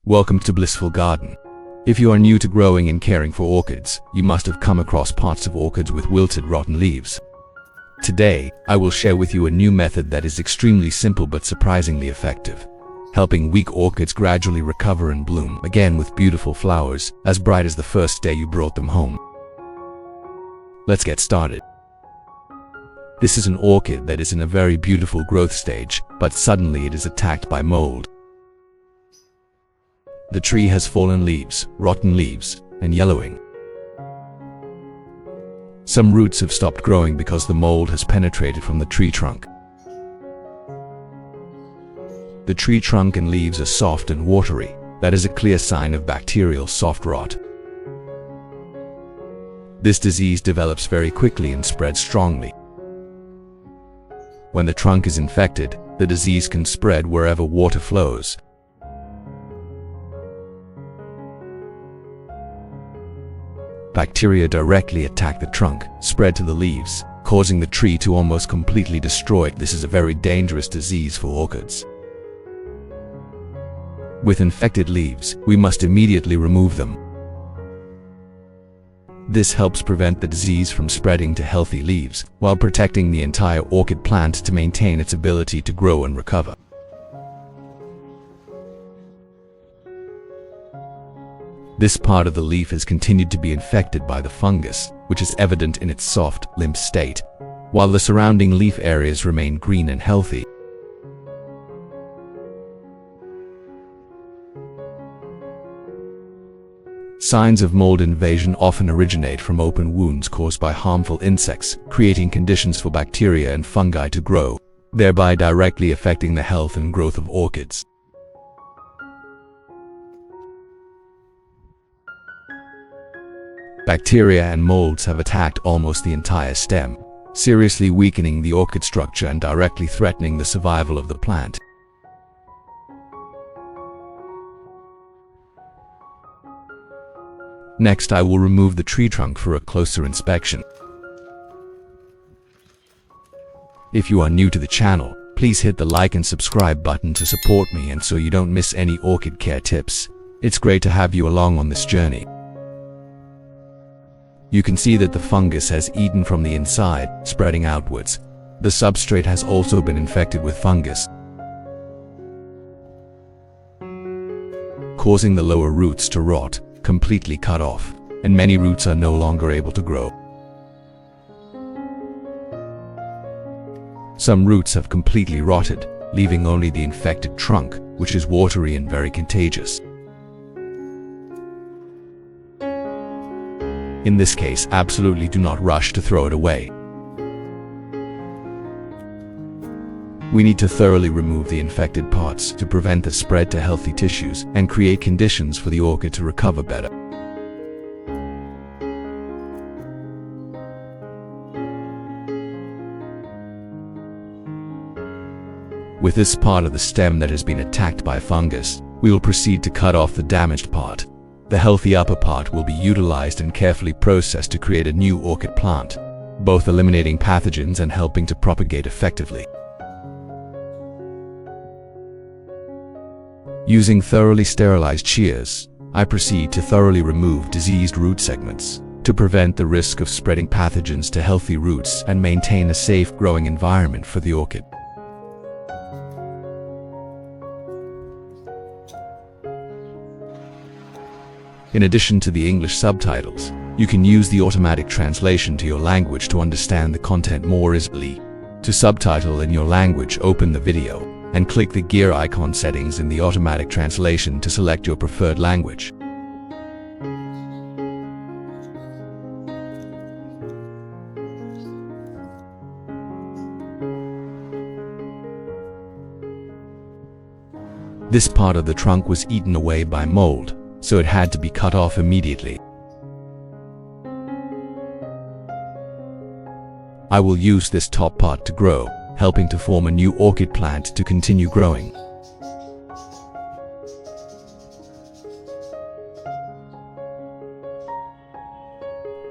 Welcome to Blissful Garden. If you are new to growing and caring for orchids, you must have come across pots of orchids with wilted, rotten leaves. Today, I will share with you a new method that is extremely simple but surprisingly effective, helping weak orchids gradually recover and bloom again with beautiful flowers as bright as the first day you brought them home. Let's get started. This is an orchid that is in a very beautiful growth stage, but suddenly it is attacked by mold. The tree has fallen leaves, rotten leaves, and yellowing. Some roots have stopped growing because the mold has penetrated from the tree trunk. The tree trunk and leaves are soft and watery. That is a clear sign of bacterial soft rot. This disease develops very quickly and spreads strongly. When the trunk is infected, the disease can spread wherever water flows. Bacteria directly attack the trunk, spread to the leaves, causing the tree to almost completely destroy it. This is a very dangerous disease for orchids. With infected leaves, we must immediately remove them. This helps prevent the disease from spreading to healthy leaves, while protecting the entire orchid plant to maintain its ability to grow and recover. This part of the leaf has continued to be infected by the fungus, which is evident in its soft, limp state, while the surrounding leaf areas remain green and healthy. Signs of mold invasion often originate from open wounds caused by harmful insects, creating conditions for bacteria and fungi to grow, thereby directly affecting the health and growth of orchids. Bacteria and molds have attacked almost the entire stem, seriously weakening the orchid structure and directly threatening the survival of the plant. Next, I will remove the tree trunk for a closer inspection. If you are new to the channel, please hit the like and subscribe button to support me and so you don't miss any orchid care tips. It's great to have you along on this journey. You can see that the fungus has eaten from the inside, spreading outwards. The substrate has also been infected with fungus, causing the lower roots to rot, completely cut off, and many roots are no longer able to grow. Some roots have completely rotted, leaving only the infected trunk, which is watery and very contagious. In this case, absolutely do not rush to throw it away. We need to thoroughly remove the infected parts to prevent the spread to healthy tissues and create conditions for the orchid to recover better. With this part of the stem that has been attacked by fungus, we will proceed to cut off the damaged part. The healthy upper part will be utilized and carefully processed to create a new orchid plant, both eliminating pathogens and helping to propagate effectively. Using thoroughly sterilized shears, I proceed to thoroughly remove diseased root segments to prevent the risk of spreading pathogens to healthy roots and maintain a safe growing environment for the orchid. In addition to the English subtitles, you can use the automatic translation to your language to understand the content more easily. To subtitle in your language, open the video and click the gear icon settings in the automatic translation to select your preferred language. This part of the trunk was eaten away by mold, so it had to be cut off immediately. I will use this top part to grow, helping to form a new orchid plant to continue growing.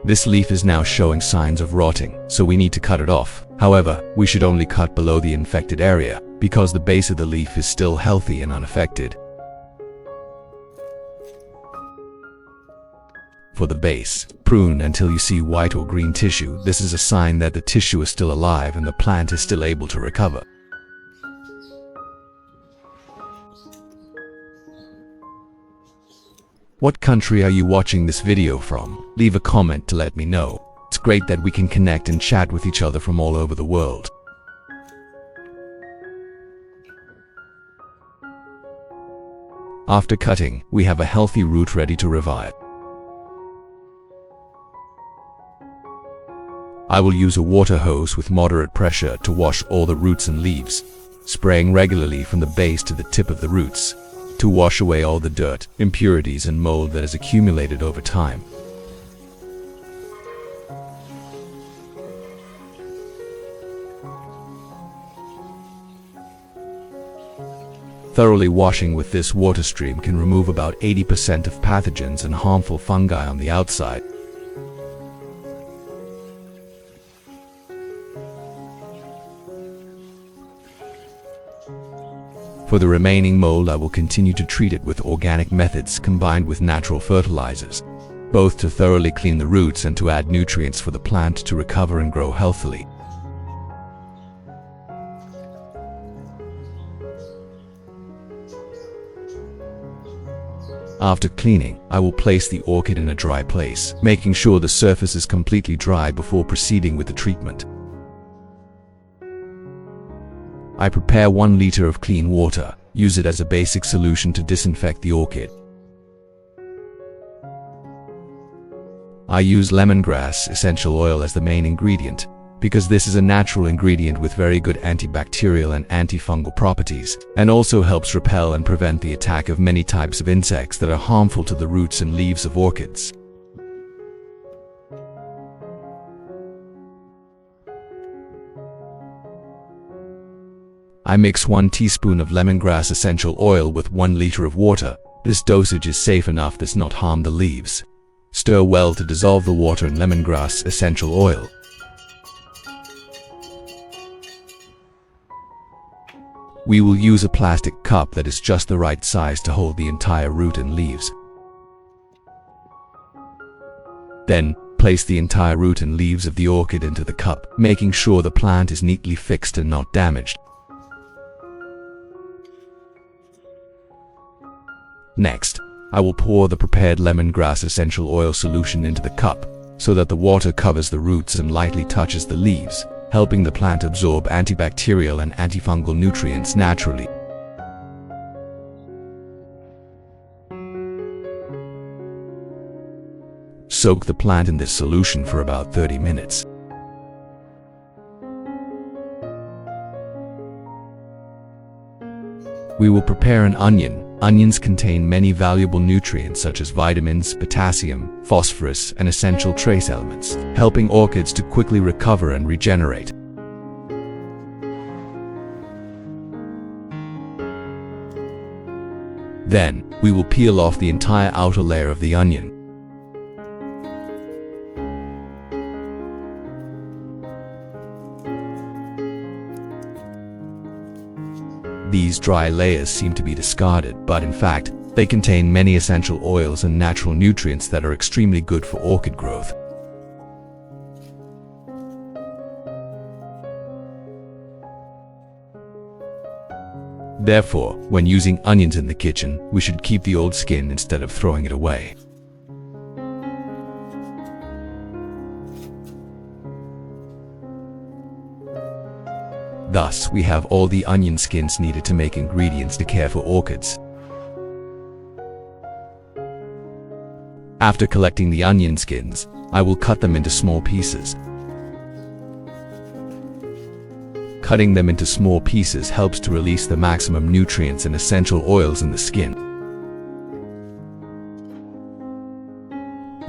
This leaf is now showing signs of rotting, so we need to cut it off. However, we should only cut below the infected area, because the base of the leaf is still healthy and unaffected. For the base, prune until you see white or green tissue. This is a sign that the tissue is still alive and the plant is still able to recover. What country are you watching this video from? Leave a comment to let me know. It's great that we can connect and chat with each other from all over the world. After cutting, we have a healthy root ready to revive. I will use a water hose with moderate pressure to wash all the roots and leaves, spraying regularly from the base to the tip of the roots, to wash away all the dirt, impurities and mold that has accumulated over time. Thoroughly washing with this water stream can remove about 80% of pathogens and harmful fungi on the outside. For the remaining mold, I will continue to treat it with organic methods combined with natural fertilizers, both to thoroughly clean the roots and to add nutrients for the plant to recover and grow healthily. After cleaning, I will place the orchid in a dry place, making sure the surface is completely dry before proceeding with the treatment. I prepare 1 liter of clean water. Use it as a basic solution to disinfect the orchid. I use lemongrass essential oil as the main ingredient, because this is a natural ingredient with very good antibacterial and antifungal properties, and also helps repel and prevent the attack of many types of insects that are harmful to the roots and leaves of orchids. I mix 1 teaspoon of lemongrass essential oil with 1 liter of water. This dosage is safe enough does not harm the leaves. Stir well to dissolve the water in lemongrass essential oil. We will use a plastic cup that is just the right size to hold the entire root and leaves. Then, place the entire root and leaves of the orchid into the cup, making sure the plant is neatly fixed and not damaged. Next, I will pour the prepared lemongrass essential oil solution into the cup, so that the water covers the roots and lightly touches the leaves, helping the plant absorb antibacterial and antifungal nutrients naturally. Soak the plant in this solution for about 30 minutes. We will prepare an onion. Onions contain many valuable nutrients such as vitamins, potassium, phosphorus, and essential trace elements, helping orchids to quickly recover and regenerate. Then, we will peel off the entire outer layer of the onion. These dry layers seem to be discarded, but in fact, they contain many essential oils and natural nutrients that are extremely good for orchid growth. Therefore, when using onions in the kitchen, we should keep the old skin instead of throwing it away. Thus, we have all the onion skins needed to make ingredients to care for orchids. After collecting the onion skins, I will cut them into small pieces. Cutting them into small pieces helps to release the maximum nutrients and essential oils in the skin.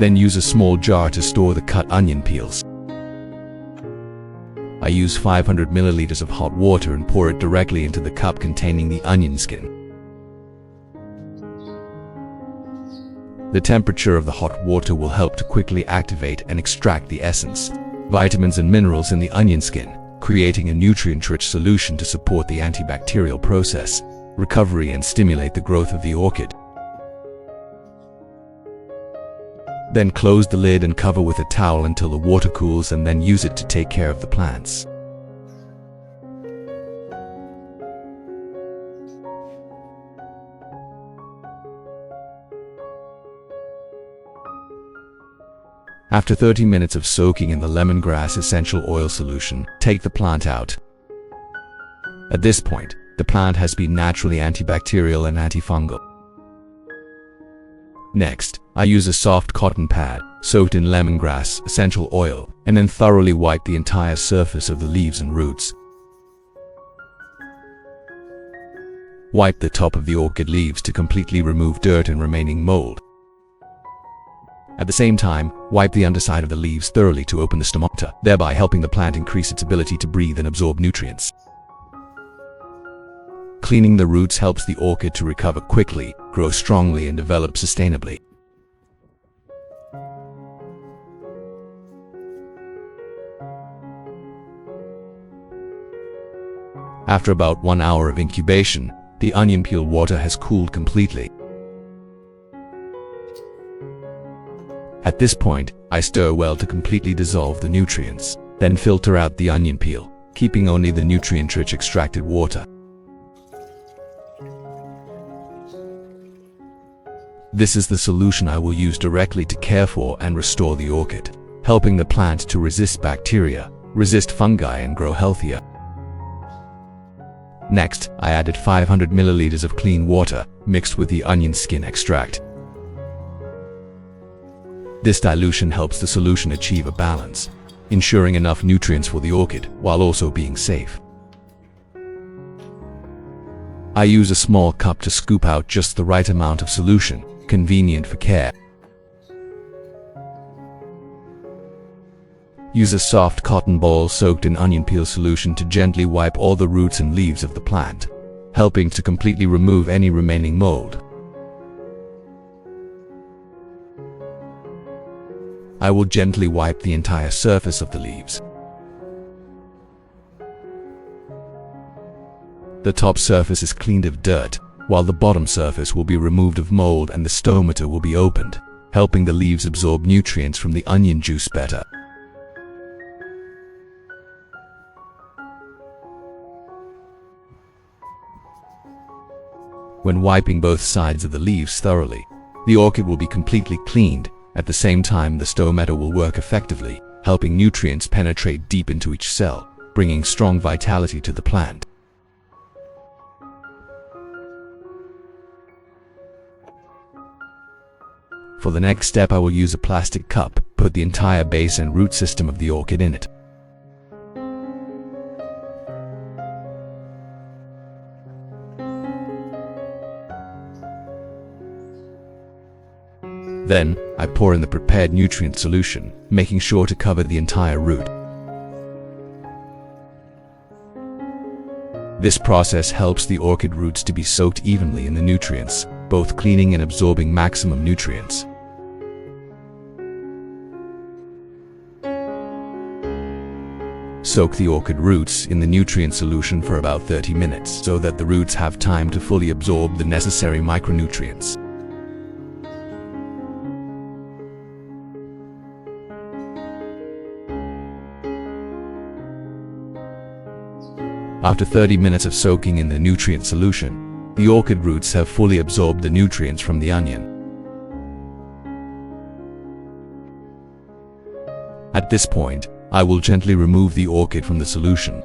Then use a small jar to store the cut onion peels. I use 500 milliliters of hot water and pour it directly into the cup containing the onion skin. The temperature of the hot water will help to quickly activate and extract the essence, vitamins and minerals in the onion skin, creating a nutrient-rich solution to support the antibacterial process, recovery and stimulate the growth of the orchid. Then close the lid and cover with a towel until the water cools, and then use it to take care of the plants. After 30 minutes of soaking in the lemongrass essential oil solution, take the plant out. At this point, the plant has been naturally antibacterial and antifungal. Next, I use a soft cotton pad soaked in lemongrass essential oil and then thoroughly wipe the entire surface of the leaves and roots. Wipe the top of the orchid leaves to completely remove dirt and remaining mold. At the same time, wipe the underside of the leaves thoroughly to open the stomata, thereby helping the plant increase its ability to breathe and absorb nutrients. Cleaning the roots helps the orchid to recover quickly, grow strongly, and develop sustainably. After about 1 hour of incubation, the onion peel water has cooled completely. At this point, I stir well to completely dissolve the nutrients, then filter out the onion peel, keeping only the nutrient-rich extracted water. This is the solution I will use directly to care for and restore the orchid, helping the plant to resist bacteria, resist fungi, and grow healthier. Next, I added 500 milliliters of clean water mixed with the onion skin extract. This dilution helps the solution achieve a balance, ensuring enough nutrients for the orchid while also being safe. I use a small cup to scoop out just the right amount of solution, convenient for care. Use a soft cotton ball soaked in onion peel solution to gently wipe all the roots and leaves of the plant, helping to completely remove any remaining mold. I will gently wipe the entire surface of the leaves. The top surface is cleaned of dirt, while the bottom surface will be removed of mold and the stomata will be opened, helping the leaves absorb nutrients from the onion juice better. When wiping both sides of the leaves thoroughly, the orchid will be completely cleaned. At the same time, the stomata will work effectively, helping nutrients penetrate deep into each cell, bringing strong vitality to the plant. For the next step, I will use a plastic cup, put the entire base and root system of the orchid in it. Then, I pour in the prepared nutrient solution, making sure to cover the entire root. This process helps the orchid roots to be soaked evenly in the nutrients, both cleaning and absorbing maximum nutrients. Soak the orchid roots in the nutrient solution for about 30 minutes so that the roots have time to fully absorb the necessary micronutrients. After 30 minutes of soaking in the nutrient solution, the orchid roots have fully absorbed the nutrients from the onion. At this point, I will gently remove the orchid from the solution.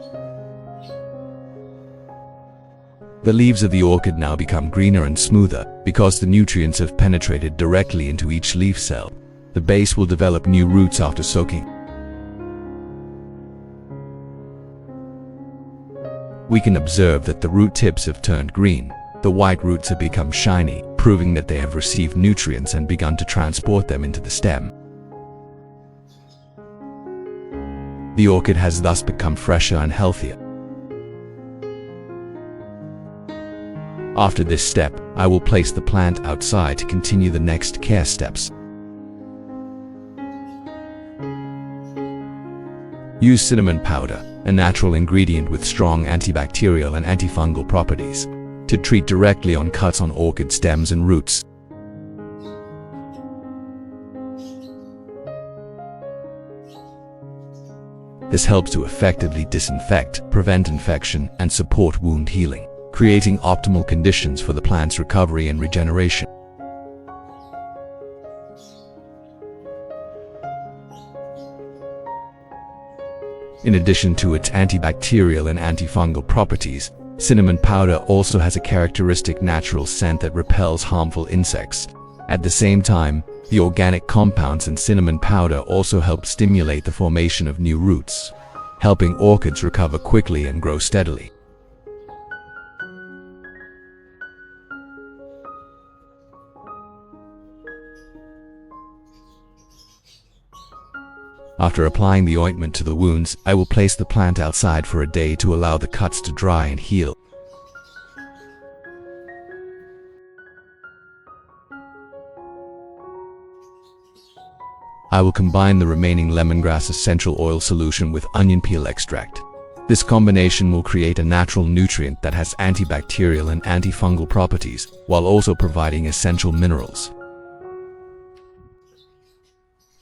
The leaves of the orchid now become greener and smoother because the nutrients have penetrated directly into each leaf cell. The base will develop new roots after soaking. We can observe that the root tips have turned green. The white roots have become shiny, proving that they have received nutrients and begun to transport them into the stem. The orchid has thus become fresher and healthier. After this step, I will place the plant outside to continue the next care steps. Use cinnamon powder, a natural ingredient with strong antibacterial and antifungal properties, to treat directly on cuts on orchid stems and roots. This helps to effectively disinfect, prevent infection, and support wound healing, creating optimal conditions for the plant's recovery and regeneration. In addition to its antibacterial and antifungal properties, cinnamon powder also has a characteristic natural scent that repels harmful insects. At the same time, the organic compounds in cinnamon powder also help stimulate the formation of new roots, helping orchids recover quickly and grow steadily. After applying the ointment to the wounds, I will place the plant outside for a day to allow the cuts to dry and heal. I will combine the remaining lemongrass essential oil solution with onion peel extract. This combination will create a natural nutrient that has antibacterial and antifungal properties, while also providing essential minerals.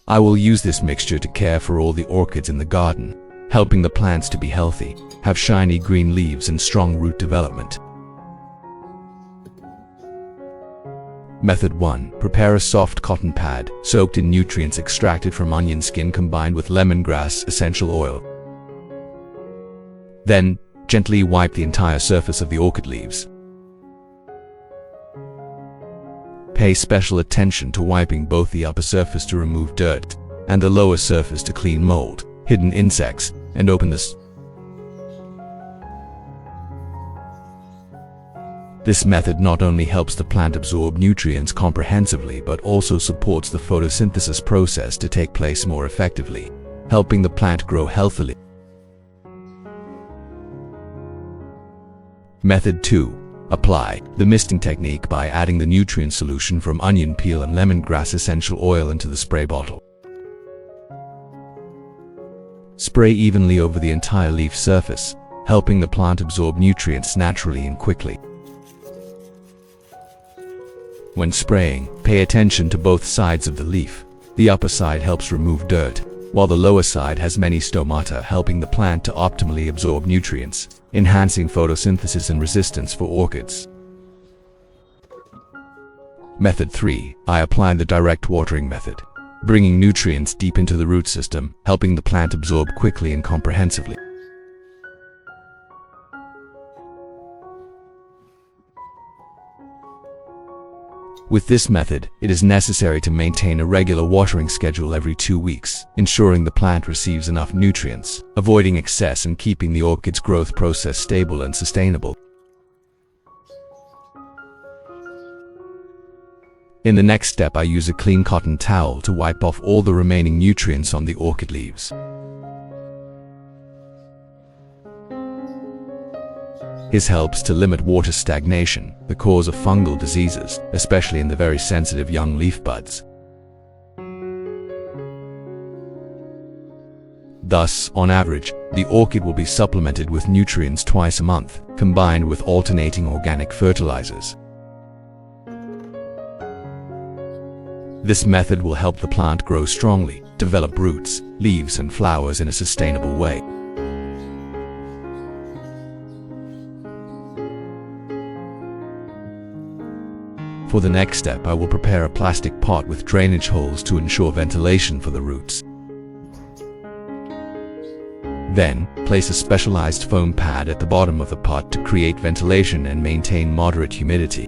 I will use this mixture to care for all the orchids in the garden, helping the plants to be healthy, have shiny green leaves and strong root development. Method 1. Prepare a soft cotton pad soaked in nutrients extracted from onion skin combined with lemongrass essential oil. Then, gently wipe the entire surface of the orchid leaves. Pay special attention to wiping both the upper surface to remove dirt and the lower surface to clean mold, hidden insects, and openness. This method not only helps the plant absorb nutrients comprehensively but also supports the photosynthesis process to take place more effectively, helping the plant grow healthily. Method 2. Apply the misting technique by adding the nutrient solution from onion peel and lemongrass essential oil into the spray bottle. Spray evenly over the entire leaf surface, helping the plant absorb nutrients naturally and quickly. When spraying, pay attention to both sides of the leaf. The upper side helps remove dirt, while the lower side has many stomata helping the plant to optimally absorb nutrients, enhancing photosynthesis and resistance for orchids. Method 3. I apply the direct watering method, bringing nutrients deep into the root system, helping the plant absorb quickly and comprehensively. With this method, it is necessary to maintain a regular watering schedule every 2 weeks, ensuring the plant receives enough nutrients, avoiding excess and keeping the orchid's growth process stable and sustainable. In the next step, I use a clean cotton towel to wipe off all the remaining nutrients on the orchid leaves. This helps to limit water stagnation, the cause of fungal diseases, especially in the very sensitive young leaf buds. Thus, on average, the orchid will be supplemented with nutrients twice a month, combined with alternating organic fertilizers. This method will help the plant grow strongly, develop roots, leaves, and flowers in a sustainable way. For the next step, I will prepare a plastic pot with drainage holes to ensure ventilation for the roots. Then, place a specialized foam pad at the bottom of the pot to create ventilation and maintain moderate humidity.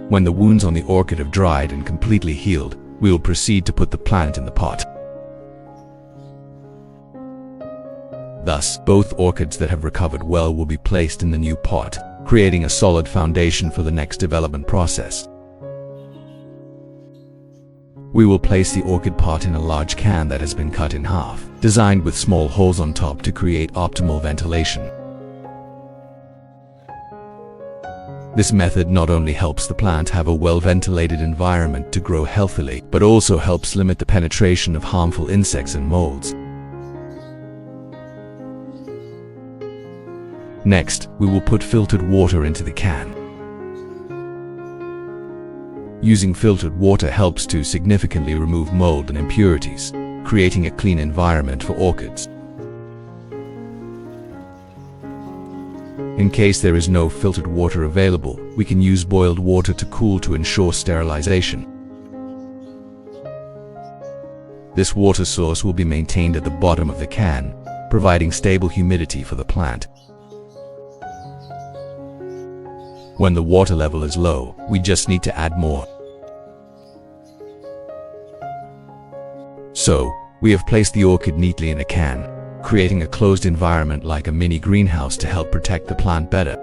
When the wounds on the orchid have dried and completely healed, we will proceed to put the plant in the pot. Thus, both orchids that have recovered well will be placed in the new pot, creating a solid foundation for the next development process. We will place the orchid pot in a large can that has been cut in half, designed with small holes on top to create optimal ventilation. This method not only helps the plant have a well-ventilated environment to grow healthily, but also helps limit the penetration of harmful insects and molds. Next, we will put filtered water into the can. Using filtered water helps to significantly remove mold and impurities, creating a clean environment for orchids. In case there is no filtered water available, we can use boiled water to cool to ensure sterilization. This water source will be maintained at the bottom of the can, providing stable humidity for the plant. When the water level is low, we just need to add more. So, we have placed the orchid neatly in a can, creating a closed environment like a mini greenhouse to help protect the plant better.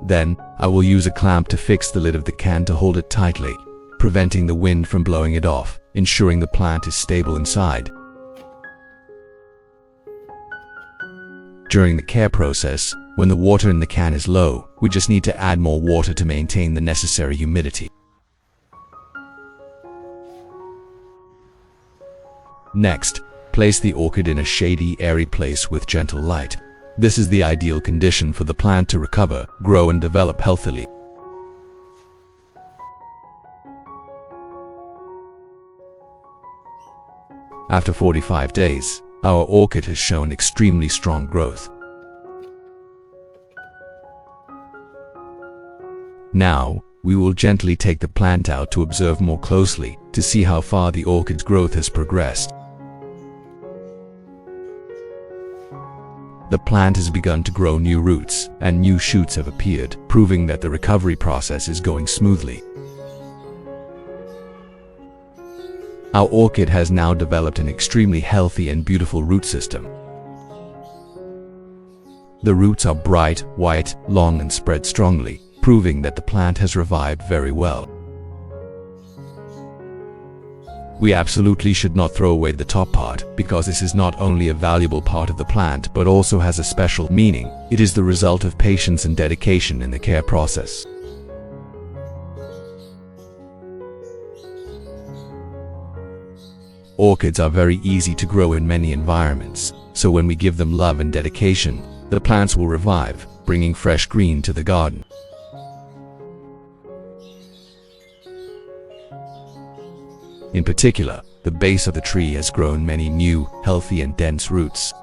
Then, I will use a clamp to fix the lid of the can to hold it tightly, preventing the wind from blowing it off, ensuring the plant is stable inside. During the care process, when the water in the can is low, we just need to add more water to maintain the necessary humidity. Next, place the orchid in a shady, airy place with gentle light. This is the ideal condition for the plant to recover, grow and develop healthily. After 45 days, our orchid has shown extremely strong growth. Now, we will gently take the plant out to observe more closely to see how far the orchid's growth has progressed. The plant has begun to grow new roots, and new shoots have appeared, proving that the recovery process is going smoothly. Our orchid has now developed an extremely healthy and beautiful root system. The roots are bright, white, long and spread strongly, proving that the plant has revived very well. We absolutely should not throw away the top part, because this is not only a valuable part of the plant but also has a special meaning. It is the result of patience and dedication in the care process. Orchids are very easy to grow in many environments, so when we give them love and dedication, the plants will revive, bringing fresh green to the garden. In particular, the base of the tree has grown many new, healthy and dense roots.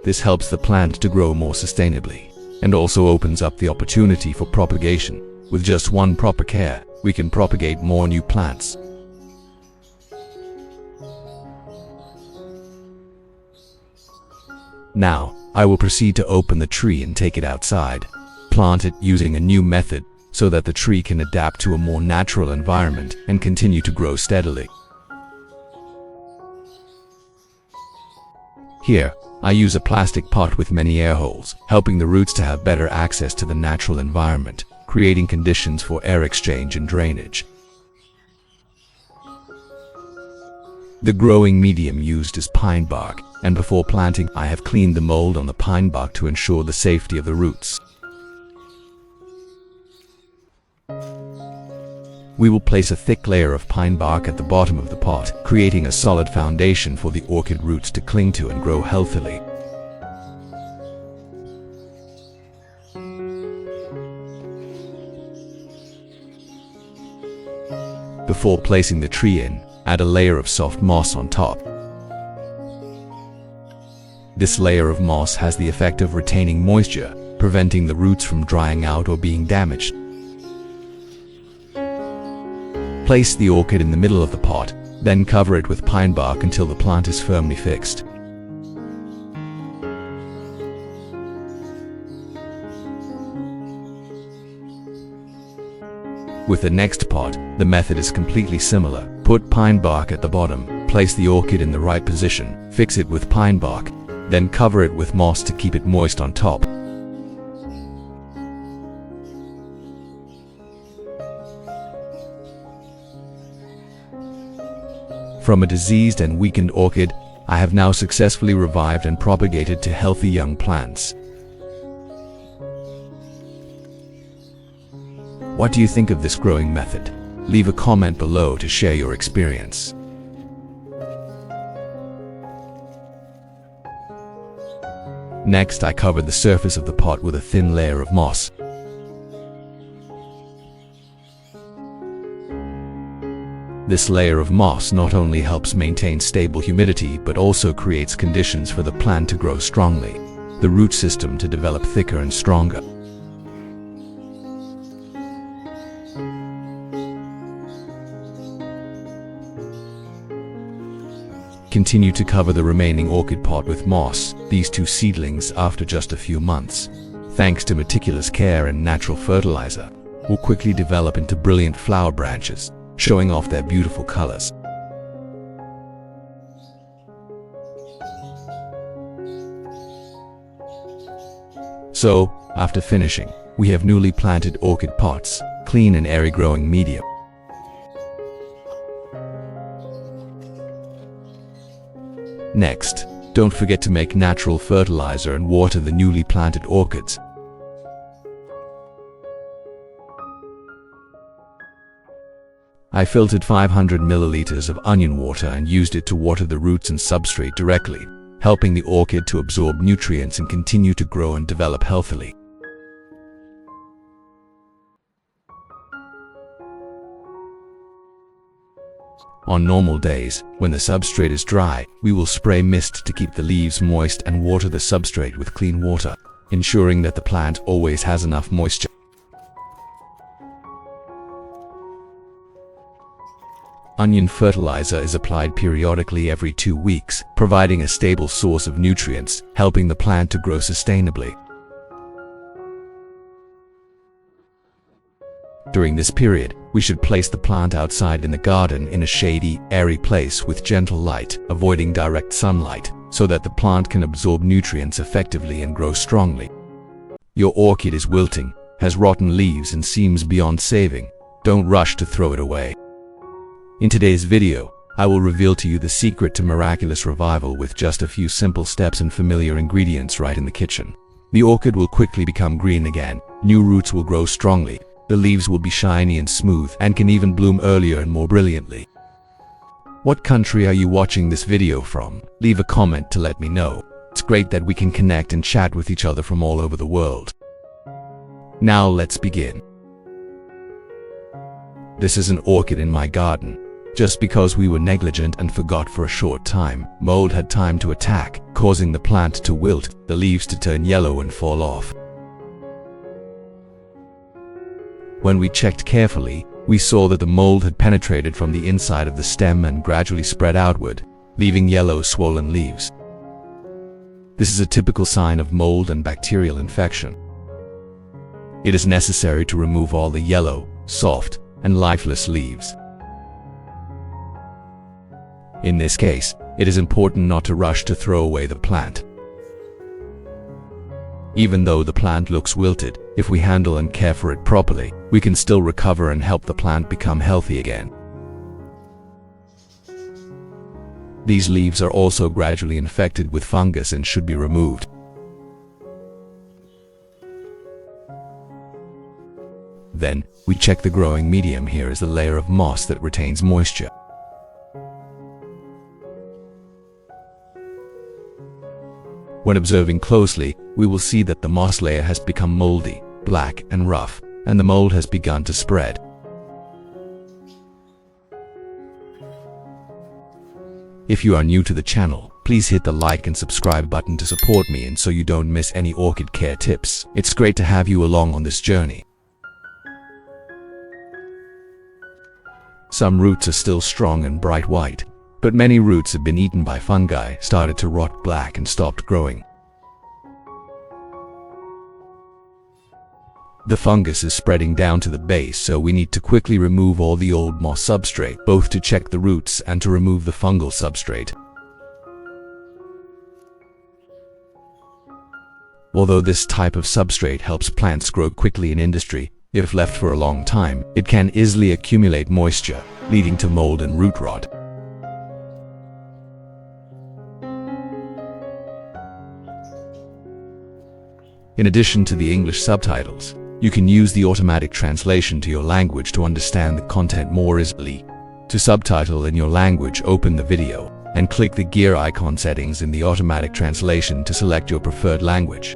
This helps the plant to grow more sustainably, and also opens up the opportunity for propagation. With just one proper care, we can propagate more new plants. Now, I will proceed to open the tree and take it outside. Plant it using a new method, so that the tree can adapt to a more natural environment and continue to grow steadily. Here, I use a plastic pot with many air holes, helping the roots to have better access to the natural environment, creating conditions for air exchange and drainage. The growing medium used is pine bark, and before planting, I have cleaned the mold on the pine bark to ensure the safety of the roots. We will place a thick layer of pine bark at the bottom of the pot, creating a solid foundation for the orchid roots to cling to and grow healthily. Before placing the tree in, add a layer of soft moss on top. This layer of moss has the effect of retaining moisture, preventing the roots from drying out or being damaged. Place the orchid in the middle of the pot, then cover it with pine bark until the plant is firmly fixed. With the next pot, the method is completely similar. Put pine bark at the bottom, place the orchid in the right position, fix it with pine bark, then cover it with moss to keep it moist on top. From a diseased and weakened orchid, I have now successfully revived and propagated to healthy young plants. What do you think of this growing method? Leave a comment below to share your experience. Next, I covered the surface of the pot with a thin layer of moss. This layer of moss not only helps maintain stable humidity but also creates conditions for the plant to grow strongly, the root system to develop thicker and stronger. Continue to cover the remaining orchid pot with moss, these two seedlings after just a few months, thanks to meticulous care and natural fertilizer, will quickly develop into brilliant flower branches, showing off their beautiful colors. So, after finishing, we have newly planted orchid pots, clean and airy growing medium. Next, don't forget to make natural fertilizer and water the newly planted orchids. I filtered 500 milliliters of onion water and used it to water the roots and substrate directly, helping the orchid to absorb nutrients and continue to grow and develop healthily. On normal days, when the substrate is dry, we will spray mist to keep the leaves moist and water the substrate with clean water, ensuring that the plant always has enough moisture. Onion fertilizer is applied periodically every 2 weeks, providing a stable source of nutrients, helping the plant to grow sustainably. During this period, we should place the plant outside in the garden in a shady, airy place with gentle light, avoiding direct sunlight, so that the plant can absorb nutrients effectively and grow strongly. Your orchid is wilting, has rotten leaves and seems beyond saving. Don't rush to throw it away. In today's video, I will reveal to you the secret to miraculous revival with just a few simple steps and familiar ingredients right in the kitchen. The orchid will quickly become green again, new roots will grow strongly, the leaves will be shiny and smooth and can even bloom earlier and more brilliantly. What country are you watching this video from? Leave a comment to let me know. It's great that we can connect and chat with each other from all over the world. Now let's begin. This is an orchid in my garden. Just because we were negligent and forgot for a short time, mold had time to attack, causing the plant to wilt, the leaves to turn yellow and fall off. When we checked carefully, we saw that the mold had penetrated from the inside of the stem and gradually spread outward, leaving yellow swollen leaves. This is a typical sign of mold and bacterial infection. It is necessary to remove all the yellow, soft, and lifeless leaves. In this case, it is important not to rush to throw away the plant. Even though the plant looks wilted, if we handle and care for it properly, we can still recover and help the plant become healthy again. These leaves are also gradually infected with fungus and should be removed. Then, we check the growing medium. Here is the layer of moss that retains moisture. When observing closely, we will see that the moss layer has become moldy, black and rough, and the mold has begun to spread. If you are new to the channel, please hit the like and subscribe button to support me and so you don't miss any orchid care tips. It's great to have you along on this journey. Some roots are still strong and bright white, but many roots have been eaten by fungi, started to rot black and stopped growing. The fungus is spreading down to the base, so we need to quickly remove all the old moss substrate, both to check the roots and to remove the fungal substrate. Although this type of substrate helps plants grow quickly in industry, if left for a long time, it can easily accumulate moisture, leading to mold and root rot. In addition to the English subtitles, you can use the automatic translation to your language to understand the content more easily. To subtitle in your language, open the video and click the gear icon settings in the automatic translation to select your preferred language.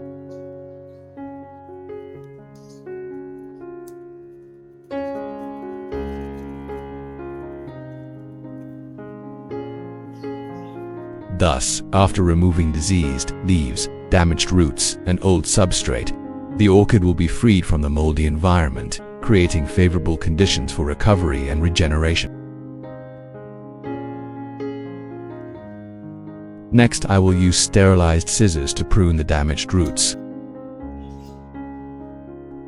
Thus, after removing diseased leaves, damaged roots, and old substrate, the orchid will be freed from the moldy environment, creating favorable conditions for recovery and regeneration. Next, I will use sterilized scissors to prune the damaged roots.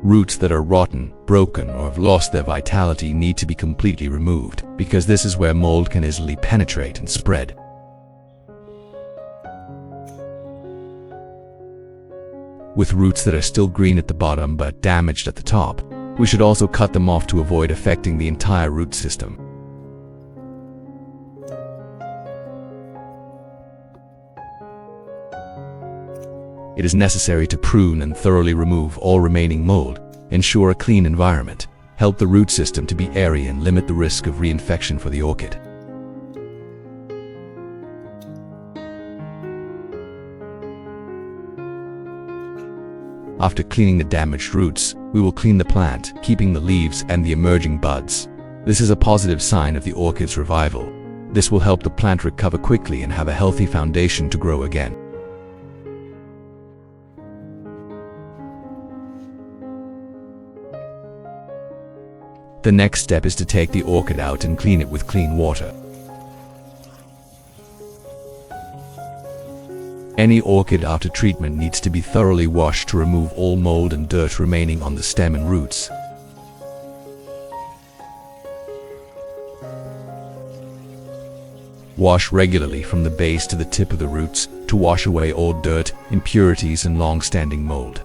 Roots that are rotten, broken, or have lost their vitality need to be completely removed, because this is where mold can easily penetrate and spread. With roots that are still green at the bottom but damaged at the top, we should also cut them off to avoid affecting the entire root system. It is necessary to prune and thoroughly remove all remaining mold, ensure a clean environment, help the root system to be airy, and limit the risk of reinfection for the orchid. After cleaning the damaged roots, we will clean the plant, keeping the leaves and the emerging buds. This is a positive sign of the orchid's revival. This will help the plant recover quickly and have a healthy foundation to grow again. The next step is to take the orchid out and clean it with clean water. Any orchid after treatment needs to be thoroughly washed to remove all mold and dirt remaining on the stem and roots. Wash regularly from the base to the tip of the roots to wash away all dirt, impurities, and long-standing mold.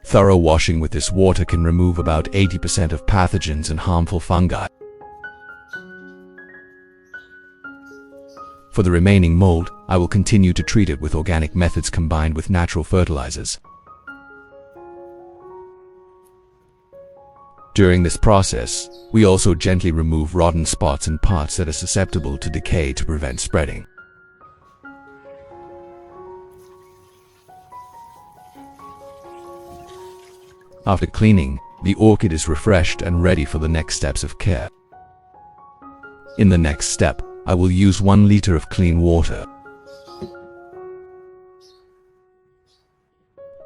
Thorough washing with this water can remove about 80% of pathogens and harmful fungi. For the remaining mold, I will continue to treat it with organic methods combined with natural fertilizers. During this process, we also gently remove rotten spots and parts that are susceptible to decay to prevent spreading. After cleaning, the orchid is refreshed and ready for the next steps of care. In the next step, I will use 1 liter of clean water.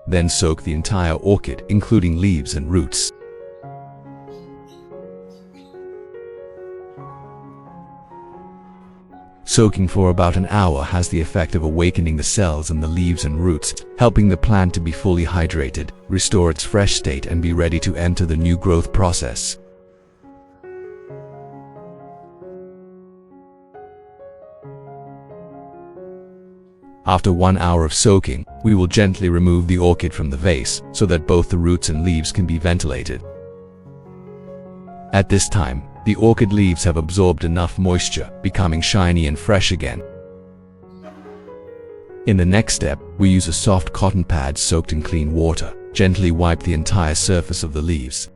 Then soak the entire orchid, including leaves and roots. Soaking for about an hour has the effect of awakening the cells in the leaves and roots, helping the plant to be fully hydrated, restore its fresh state, and be ready to enter the new growth process. After 1 hour of soaking, we will gently remove the orchid from the vase so that both the roots and leaves can be ventilated. At this time, the orchid leaves have absorbed enough moisture, becoming shiny and fresh again. In the next step, we use a soft cotton pad soaked in clean water. Gently wipe the entire surface of the leaves.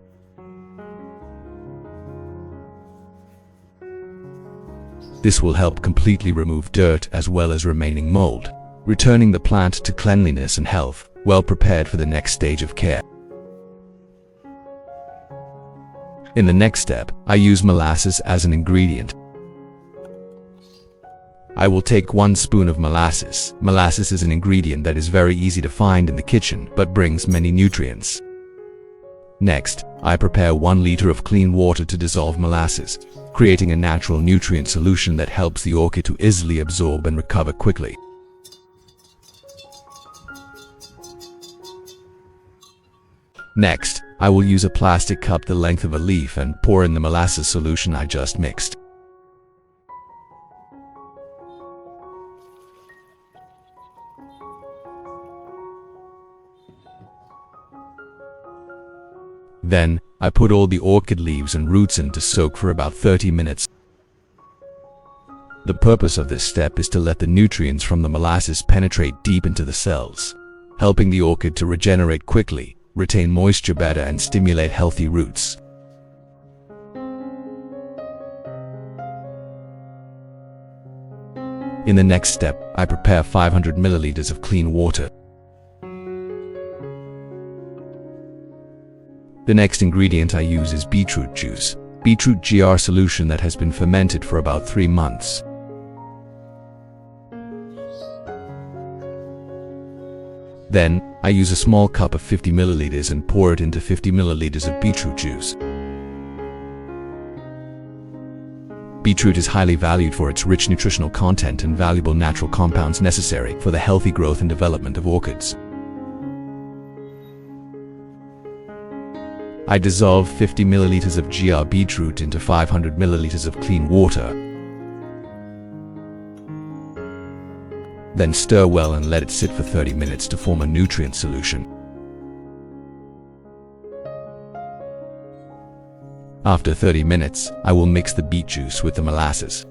This will help completely remove dirt as well as remaining mold, returning the plant to cleanliness and health, well prepared for the next stage of care. In the next step, I use molasses as an ingredient. I will take 1 spoon of molasses. Molasses is an ingredient that is very easy to find in the kitchen but brings many nutrients. Next, I prepare 1 liter of clean water to dissolve molasses, creating a natural nutrient solution that helps the orchid to easily absorb and recover quickly. Next, I will use a plastic cup the length of a leaf and pour in the molasses solution I just mixed. Then, I put all the orchid leaves and roots in to soak for about 30 minutes. The purpose of this step is to let the nutrients from the molasses penetrate deep into the cells, helping the orchid to regenerate quickly, retain moisture better, and stimulate healthy roots. In the next step, I prepare 500 milliliters of clean water. The next ingredient I use is beetroot juice. beetroot GR solution that has been fermented for about 3 months. Then, I use a small cup of 50 milliliters and pour it into 50 milliliters of beetroot juice. Beetroot is highly valued for its rich nutritional content and valuable natural compounds necessary for the healthy growth and development of orchids. I dissolve 50 milliliters of GR beetroot into 500 milliliters of clean water. Then stir well and let it sit for 30 minutes to form a nutrient solution. After 30 minutes, I will mix the beet juice with the molasses.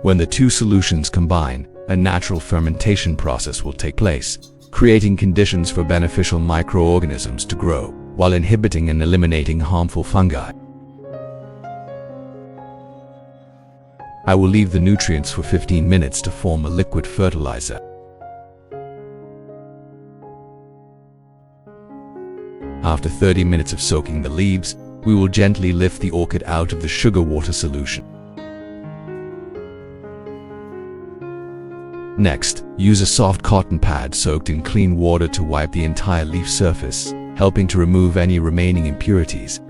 When the two solutions combine, a natural fermentation process will take place, creating conditions for beneficial microorganisms to grow, while inhibiting and eliminating harmful fungi. I will leave the nutrients for 15 minutes to form a liquid fertilizer. After 30 minutes of soaking the leaves, we will gently lift the orchid out of the sugar water solution. Next, use a soft cotton pad soaked in clean water to wipe the entire leaf surface, helping to remove any remaining impurities.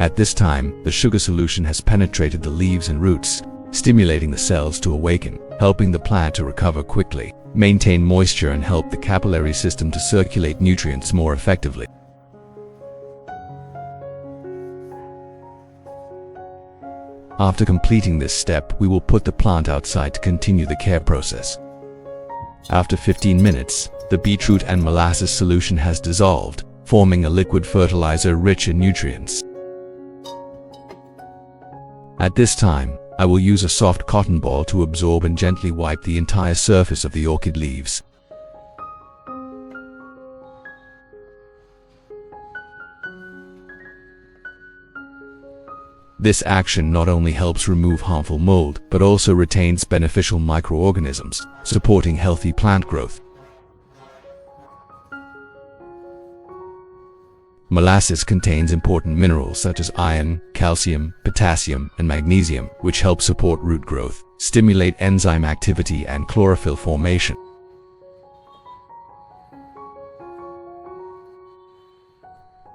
At this time, the sugar solution has penetrated the leaves and roots, stimulating the cells to awaken, helping the plant to recover quickly, maintain moisture and help the capillary system to circulate nutrients more effectively. After completing this step, we will put the plant outside to continue the care process. After 15 minutes, the beetroot and molasses solution has dissolved, forming a liquid fertilizer rich in nutrients. At this time, I will use a soft cotton ball to absorb and gently wipe the entire surface of the orchid leaves. This action not only helps remove harmful mold, but also retains beneficial microorganisms, supporting healthy plant growth. Molasses contains important minerals such as iron, calcium, potassium, and magnesium, which help support root growth, stimulate enzyme activity, and chlorophyll formation.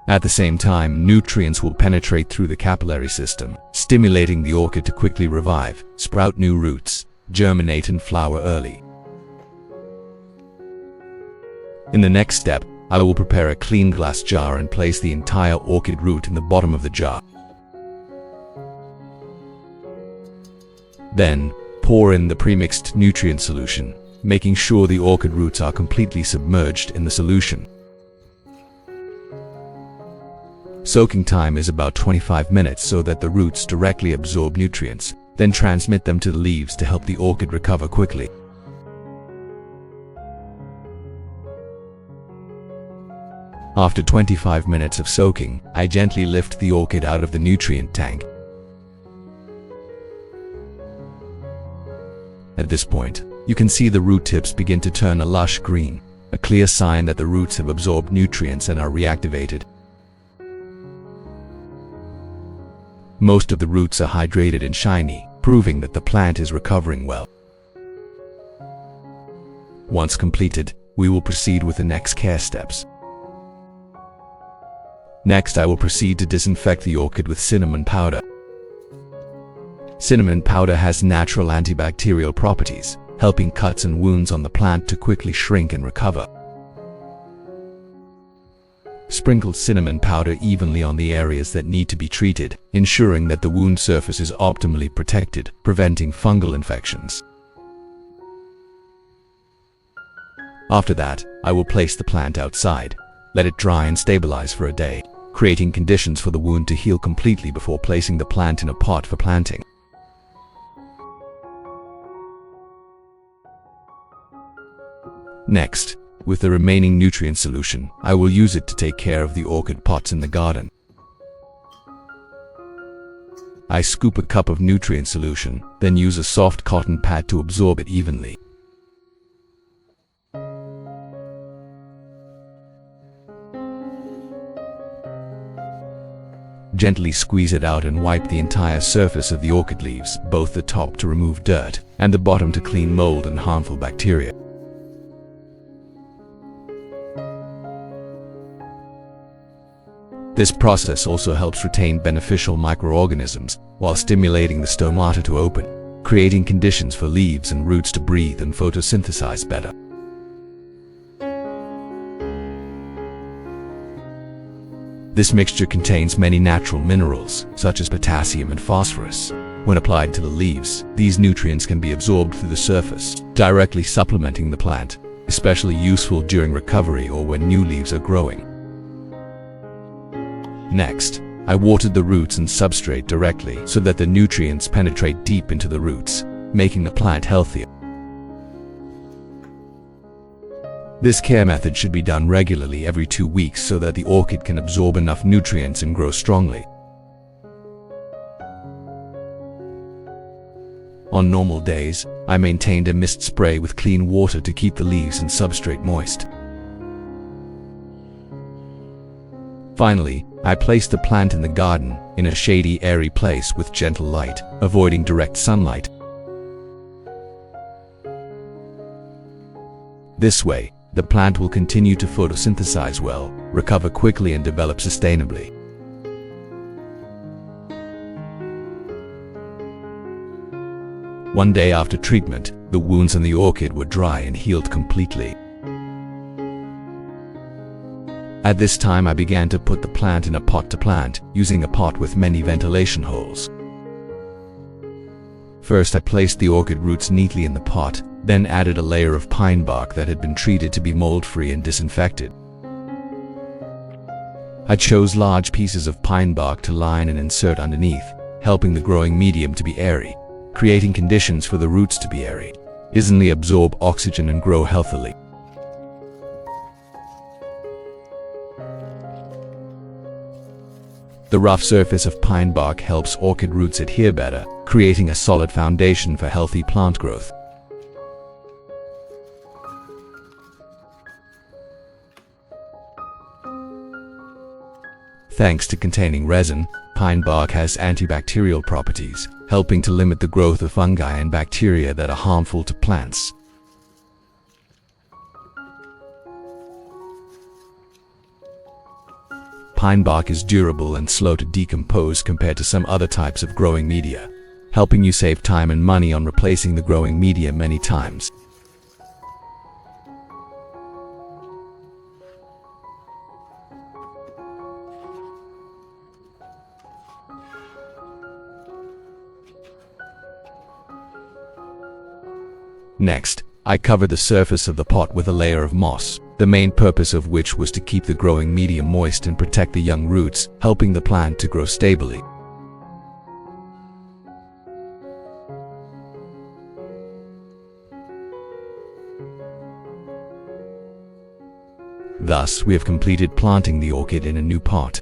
At the same time, nutrients will penetrate through the capillary system, stimulating the orchid to quickly revive, sprout new roots, germinate, and flower early. In the next step, I will prepare a clean glass jar and place the entire orchid root in the bottom of the jar. Then, pour in the premixed nutrient solution, making sure the orchid roots are completely submerged in the solution. Soaking time is about 25 minutes so that the roots directly absorb nutrients, then transmit them to the leaves to help the orchid recover quickly. After 25 minutes of soaking, I gently lift the orchid out of the nutrient tank. At this point, you can see the root tips begin to turn a lush green, a clear sign that the roots have absorbed nutrients and are reactivated. Most of the roots are hydrated and shiny, proving that the plant is recovering well. Once completed, we will proceed with the next care steps. Next, I will proceed to disinfect the orchid with cinnamon powder. Cinnamon powder has natural antibacterial properties, helping cuts and wounds on the plant to quickly shrink and recover. Sprinkle cinnamon powder evenly on the areas that need to be treated, ensuring that the wound surface is optimally protected, preventing fungal infections. After that, I will place the plant outside, let it dry and stabilize for a day, creating conditions for the wound to heal completely before placing the plant in a pot for planting. Next, with the remaining nutrient solution, I will use it to take care of the orchid pots in the garden. I scoop a cup of nutrient solution, then use a soft cotton pad to absorb it evenly. Gently squeeze it out and wipe the entire surface of the orchid leaves, both the top to remove dirt and the bottom to clean mold and harmful bacteria. This process also helps retain beneficial microorganisms while stimulating the stomata to open, creating conditions for leaves and roots to breathe and photosynthesize better. This mixture contains many natural minerals, such as potassium and phosphorus. When applied to the leaves, these nutrients can be absorbed through the surface, directly supplementing the plant, especially useful during recovery or when new leaves are growing. Next, I watered the roots and substrate directly so that the nutrients penetrate deep into the roots, making the plant healthier. This care method should be done regularly every 2 weeks so that the orchid can absorb enough nutrients and grow strongly. On normal days, I maintained a mist spray with clean water to keep the leaves and substrate moist. Finally, I placed the plant in the garden, in a shady, airy place with gentle light, avoiding direct sunlight. This way, the plant will continue to photosynthesize well, recover quickly and develop sustainably. One day after treatment, the wounds on the orchid were dry and healed completely. At this time I began to put the plant in a pot to plant, using a pot with many ventilation holes. First I placed the orchid roots neatly in the pot, then added a layer of pine bark that had been treated to be mold-free and disinfected. I chose large pieces of pine bark to line and insert underneath, helping the growing medium to be airy, creating conditions for the roots to be airy, easily absorb oxygen and grow healthily. The rough surface of pine bark helps orchid roots adhere better, creating a solid foundation for healthy plant growth. Thanks to containing resin, pine bark has antibacterial properties, helping to limit the growth of fungi and bacteria that are harmful to plants. Pine bark is durable and slow to decompose compared to some other types of growing media, helping you save time and money on replacing the growing media many times. Next, I covered the surface of the pot with a layer of moss, the main purpose of which was to keep the growing medium moist and protect the young roots, helping the plant to grow stably. Thus, we have completed planting the orchid in a new pot.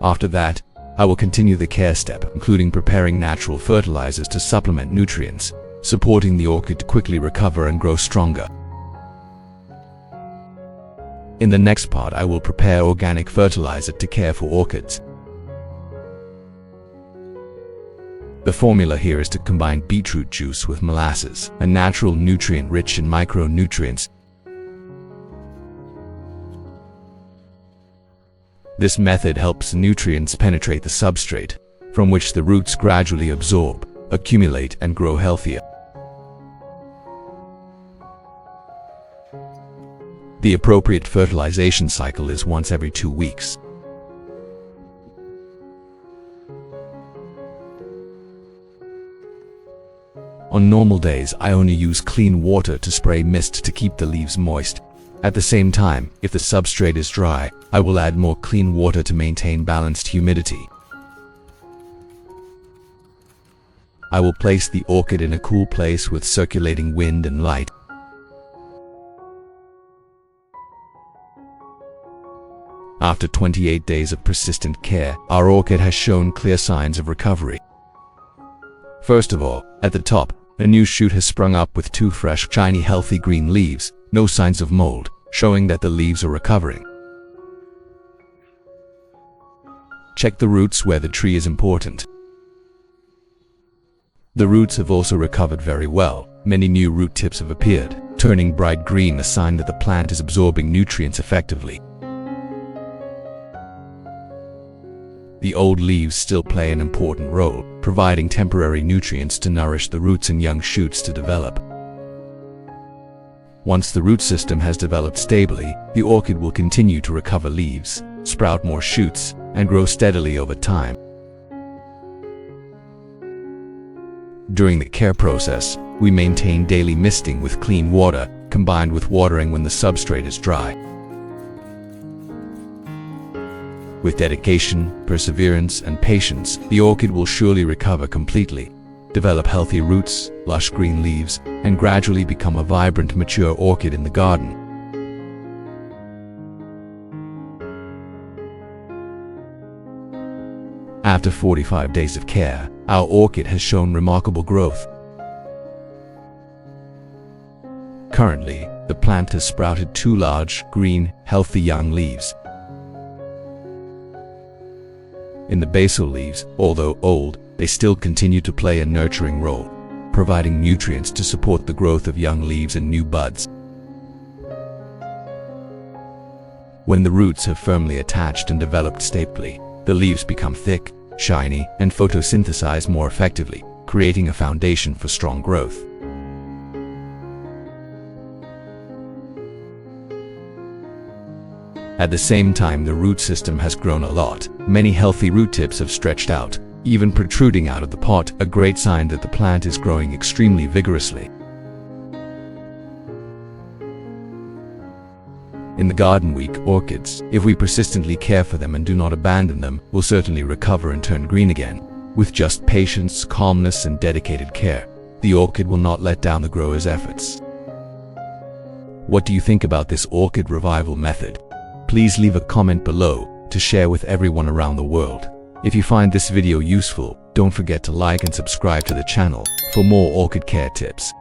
After that, I will continue the care step, including preparing natural fertilizers to supplement nutrients, supporting the orchid to quickly recover and grow stronger. In the next part, I will prepare organic fertilizer to care for orchids. The formula here is to combine beetroot juice with molasses, a natural nutrient rich in micronutrients. This method helps nutrients penetrate the substrate, from which the roots gradually absorb, accumulate, and grow healthier. The appropriate fertilization cycle is once every 2 weeks. On normal days, I only use clean water to spray mist to keep the leaves moist. At the same time, if the substrate is dry, I will add more clean water to maintain balanced humidity. I will place the orchid in a cool place with circulating wind and light. After 28 days of persistent care, our orchid has shown clear signs of recovery. First of all, at the top, A new shoot has sprung up with 2 fresh, shiny, healthy green leaves, no signs of mold, showing that the leaves are recovering. Check the roots where the tree is important. The roots have also recovered very well. Many new root tips have appeared, turning bright green, a sign that the plant is absorbing nutrients effectively. The old leaves still play an important role, providing temporary nutrients to nourish the roots and young shoots to develop. Once the root system has developed stably, the orchid will continue to recover leaves, sprout more shoots, and grow steadily over time. During the care process, we maintain daily misting with clean water, combined with watering when the substrate is dry. With dedication, perseverance, and patience, the orchid will surely recover completely, develop healthy roots, lush green leaves, and gradually become a vibrant, mature orchid in the garden. After 45 days of care, our orchid has shown remarkable growth. Currently, the plant has sprouted 2 large, green, healthy young leaves. In the basal leaves, although old, they still continue to play a nurturing role, providing nutrients to support the growth of young leaves and new buds. When the roots have firmly attached and developed stably, the leaves become thick, shiny, and photosynthesize more effectively, creating a foundation for strong growth. At the same time, the root system has grown a lot. Many healthy root tips have stretched out, even protruding out of the pot, a great sign that the plant is growing extremely vigorously. In the garden week, orchids, if we persistently care for them and do not abandon them, will certainly recover and turn green again. With just patience, calmness, and dedicated care, the orchid will not let down the grower's efforts. What do you think about this orchid revival method? Please leave a comment below to share with everyone around the world. If you find this video useful, don't forget to like and subscribe to the channel for more orchid care tips.